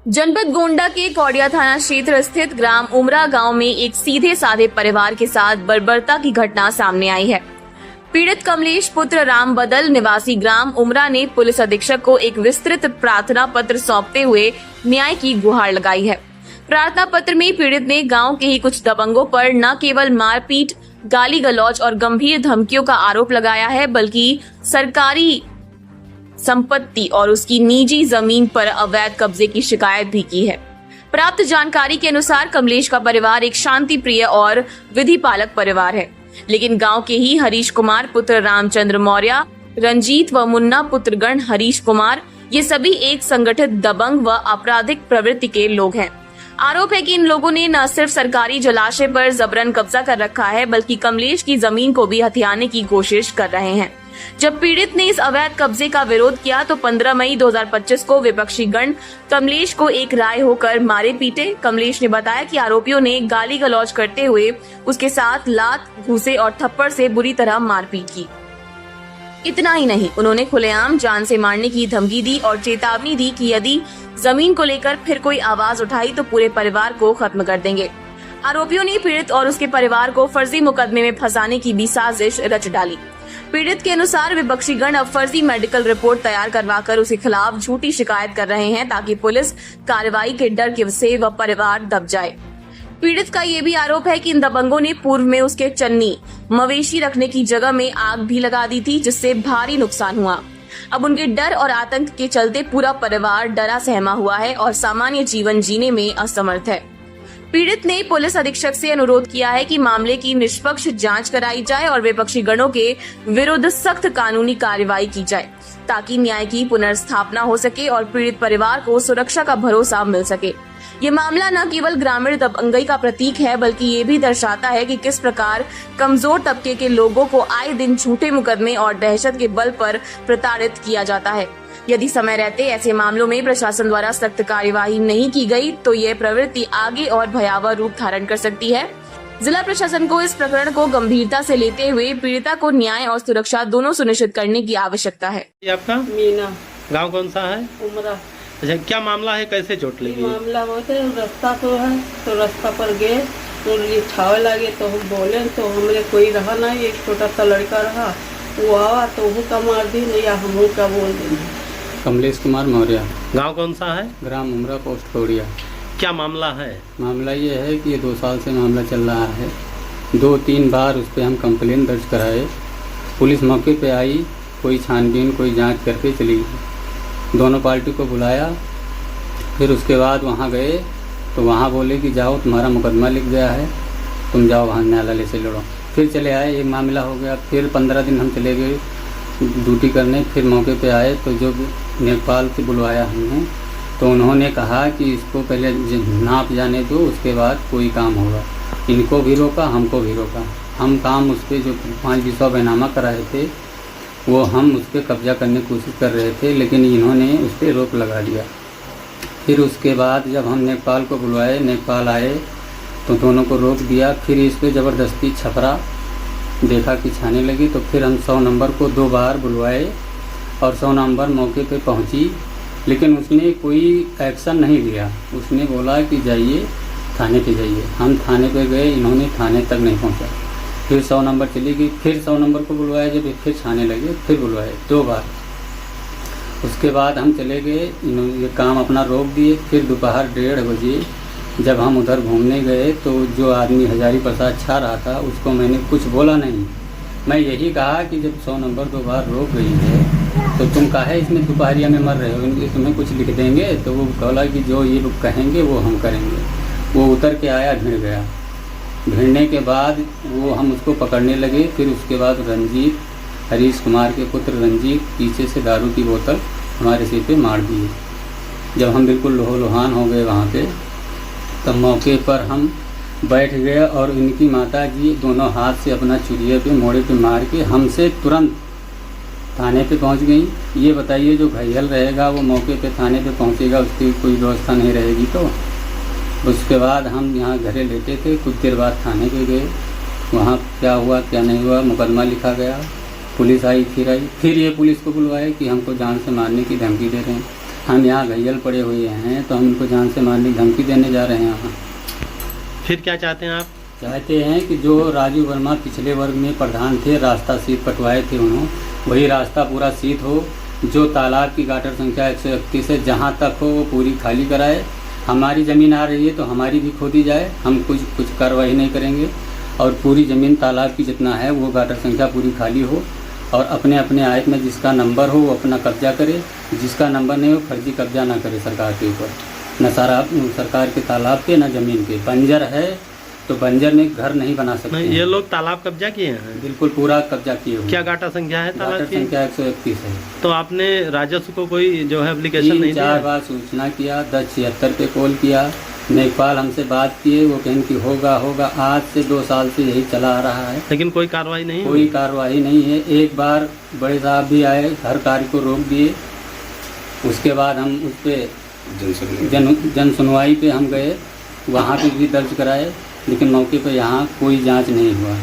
जनपद गोंडा के कौड़िया थाना क्षेत्र स्थित ग्राम उमरा गांव में एक सीधे साधे परिवार के साथ बर्बरता की घटना सामने आई है। पीड़ित कमलेश पुत्र राम बदल निवासी ग्राम उमरा ने पुलिस अधीक्षक को एक विस्तृत प्रार्थना पत्र सौंपते हुए न्याय की गुहार लगाई है। प्रार्थना पत्र में पीड़ित ने गांव के ही कुछ दबंगों पर न केवल मारपीट, गाली गलौज और गंभीर धमकियों का आरोप लगाया है, बल्कि सरकारी संपत्ति और उसकी निजी जमीन पर अवैध कब्जे की शिकायत भी की है। प्राप्त जानकारी के अनुसार कमलेश का परिवार एक शांति प्रिय और विधि पालक परिवार है, लेकिन गांव के ही हरीश कुमार पुत्र रामचंद्र मौर्य, रंजीत व मुन्ना पुत्रगण हरीश कुमार, ये सभी एक संगठित दबंग व आपराधिक प्रवृत्ति के लोग हैं। आरोप है कि इन लोगों ने न सिर्फ सरकारी जलाशय पर जबरन कब्जा कर रखा है, बल्कि कमलेश की जमीन को भी हथियाने की कोशिश कर रहे हैं। जब पीड़ित ने इस अवैध कब्जे का विरोध किया तो 15 मई 2025 को विपक्षी गण कमलेश को एक राय होकर मारे पीटे। कमलेश ने बताया कि आरोपियों ने गाली गलौज करते हुए उसके साथ लात, घूसे और थप्पड़ से बुरी तरह मारपीट की। इतना ही नहीं, उन्होंने खुलेआम जान से मारने की धमकी दी और चेतावनी दी कि यदि जमीन को लेकर फिर कोई आवाज उठाई तो पूरे परिवार को खत्म कर देंगे। आरोपियों ने पीड़ित और उसके परिवार को फर्जी मुकदमे में फंसाने की भी साजिश रच डाली। पीड़ित के अनुसार विपक्षी गण अब फर्जी मेडिकल रिपोर्ट तैयार करवाकर उसके खिलाफ झूठी शिकायत कर रहे हैं, ताकि पुलिस कार्रवाई के डर से वह परिवार दब जाए। पीड़ित का ये भी आरोप है कि इन दबंगों ने पूर्व में उसके चन्नी मवेशी रखने की जगह में आग भी लगा दी थी, जिससे भारी नुकसान हुआ। अब उनके डर और आतंक के चलते पूरा परिवार डरा सहमा हुआ है और सामान्य जीवन जीने में असमर्थ है। पीड़ित ने पुलिस अधीक्षक से अनुरोध किया है कि मामले की निष्पक्ष जांच कराई जाए और विपक्षी गणों के विरुद्ध सख्त कानूनी कार्रवाई की जाए, ताकि न्याय की पुनर्स्थापना हो सके और पीड़ित परिवार को सुरक्षा का भरोसा मिल सके। ये मामला न केवल ग्रामीण दबंगई का प्रतीक है, बल्कि ये भी दर्शाता है कि किस प्रकार कमजोर तबके के लोगों को आए दिन झूठे मुकदमे और दहशत के बल पर प्रताड़ित किया जाता है। यदि समय रहते ऐसे मामलों में प्रशासन द्वारा सख्त कार्यवाही नहीं की गई तो ये प्रवृत्ति आगे और भयावह रूप धारण कर सकती है। जिला प्रशासन को इस प्रकरण को गंभीरता से लेते हुए पीड़िता को न्याय और सुरक्षा दोनों सुनिश्चित करने की आवश्यकता है। आपका मीना गांव कौन सा है? उमरा। अच्छा, क्या मामला है, कैसे चोट लगी? मामला बहुत है, रास्ता तो है तो रास्ता पर गए तो ये छावे लगे तो हम बोले तो हमारे कोई रहा नहीं, एक छोटा सा लड़का रहा, वो आवा तो वो का मार दी नहीं, या हम का बोल देंगे। कमलेश कुमार मौर्य। गांव कौन सा है? ग्राम उमरा, पोस्ट कौड़िया। क्या मामला है? मामला ये है कि ये 2 साल से मामला चल रहा है। 2-3 बार उस पर हम कंप्लेन दर्ज कराए, पुलिस मौके पे आई, कोई छानबीन कोई जांच करके चली गई। दोनों पार्टी को बुलाया, फिर उसके बाद वहाँ गए तो वहाँ बोले कि जाओ तुम्हारा मुकदमा लिख गया है, तुम जाओ वहाँ न्यायालय से लड़ो। फिर चले आए, एक मामला हो गया। फिर 15 दिन हम चले गए ड्यूटी करने, फिर मौके पे आए तो जो नेपाल से बुलवाया हमने तो उन्होंने कहा कि इसको पहले नाप जाने दो, उसके बाद कोई काम होगा। इनको भी रोका, हमको भी रोका। हम काम उस पर जो 5 विसौ बैनामा कराए थे वो हम उस पर कब्जा करने की कोशिश कर रहे थे, लेकिन इन्होंने उस पर रोक लगा दिया। फिर उसके बाद जब हम नेपाल को बुलवाए, नेपाल आए तो दोनों को रोक दिया। फिर इस पर ज़बरदस्ती छपरा देखा कि छाने लगी तो फिर हम 100 नंबर को 2 बार बुलवाए और 100 नंबर मौके पे पहुंची, लेकिन उसने कोई एक्शन नहीं लिया। उसने बोला कि जाइए थाने पे जाइए। हम थाने पे गए, इन्होंने थाने तक नहीं पहुंचा। फिर 100 नंबर चली गई, फिर 100 नंबर को बुलवाया, जब फिर छाने लगे, फिर बुलवाए 2 बार। उसके बाद हम चले गए, इन्होंने ये काम अपना रोक दिए। फिर दोपहर 1:30 बजे जब हम उधर घूमने गए तो जो आदमी हजारी प्रसाद छा रहा था उसको मैंने कुछ बोला नहीं। मैं यही कहा कि जब 100 नंबर 2 बार रोक गई है तो तुम काहे इसमें दोपहरिया में मर रहे हो, इनके तुम्हें कुछ लिख देंगे। तो वो बोला कि जो ये लोग कहेंगे वो हम करेंगे। वो उतर के आया, भिड़ गया। भिड़ने के बाद वो हम उसको पकड़ने लगे। फिर उसके बाद रंजीत, हरीश कुमार के पुत्र रंजीत पीछे से दारू की बोतल हमारे सिर पे मार दिए। जब हम बिल्कुल लोहान हो गए वहाँ पे, तब मौके पर हम बैठ गए और इनकी माता जी दोनों हाथ से अपना चुरिये पे मोड़े पे मार के हमसे तुरंत थाने पे पहुंच गई। ये बताइए जो घायल रहेगा वो मौके पे थाने पे पहुंचेगा, उसकी कोई व्यवस्था नहीं रहेगी। तो उसके बाद हम यहाँ घरे लेटे थे। कुछ देर बाद थाने पे गए, वहाँ क्या हुआ क्या नहीं हुआ मुकदमा लिखा गया। पुलिस आई, फिर ये पुलिस को बुलवाए कि हमको जान से मारने की धमकी दे रहे हैं। हम यहाँ घायल पड़े हुए हैं, तो हम उनको जान से मारने की धमकी देने जा रहे हैं। यहाँ फिर क्या चाहते हैं आप? चाहते हैं कि जो राजू वर्मा पिछले वर्ग में प्रधान थे, रास्ता सीट कटवाए थे उन्होंने, वही रास्ता पूरा सीट हो। जो तालाब की गाटर संख्या 131 है, जहाँ तक हो वो पूरी खाली कराए। हमारी ज़मीन आ रही है तो हमारी भी खोदी जाए, हम कुछ कार्रवाई नहीं करेंगे। और पूरी ज़मीन तालाब की जितना है वो गाटर संख्या पूरी खाली हो, और अपने अपने आयत में जिसका नंबर हो वो अपना कब्जा करे, जिसका नंबर नहीं हो फर्जी कब्जा ना करे सरकार के ऊपर, न सरकार के तालाब पे न ज़मीन पे। बंजर है तो बंजर में घर नहीं बना सकते नहीं, हैं। ये लोग तालाब कब्जा किए हैं? बिल्कुल पूरा कब्जा किए हुए। क्या गाटा संख्या है तालाब गाटर की? संख्या 131 है। तो आपने राजस्व को कोई जो है एप्लीकेशन नहीं 3-4 दिया? बार सूचना किया, 1076 पे कॉल किया, लेखपाल हमसे बात किए, वो कहें कि होगा। आज से 2 साल से यही चला आ रहा है, लेकिन कोई कार्रवाई नहीं कोई हुई? कार्रवाई नहीं है। एक बार बड़े साहब भी आए, हर कार्य को रोक दिए। उसके बाद हम उस पर जन सुनवाई पे हम गए, वहाँ पे भी दर्ज कराए, लेकिन मौके पर यहाँ कोई जांच नहीं हुआ।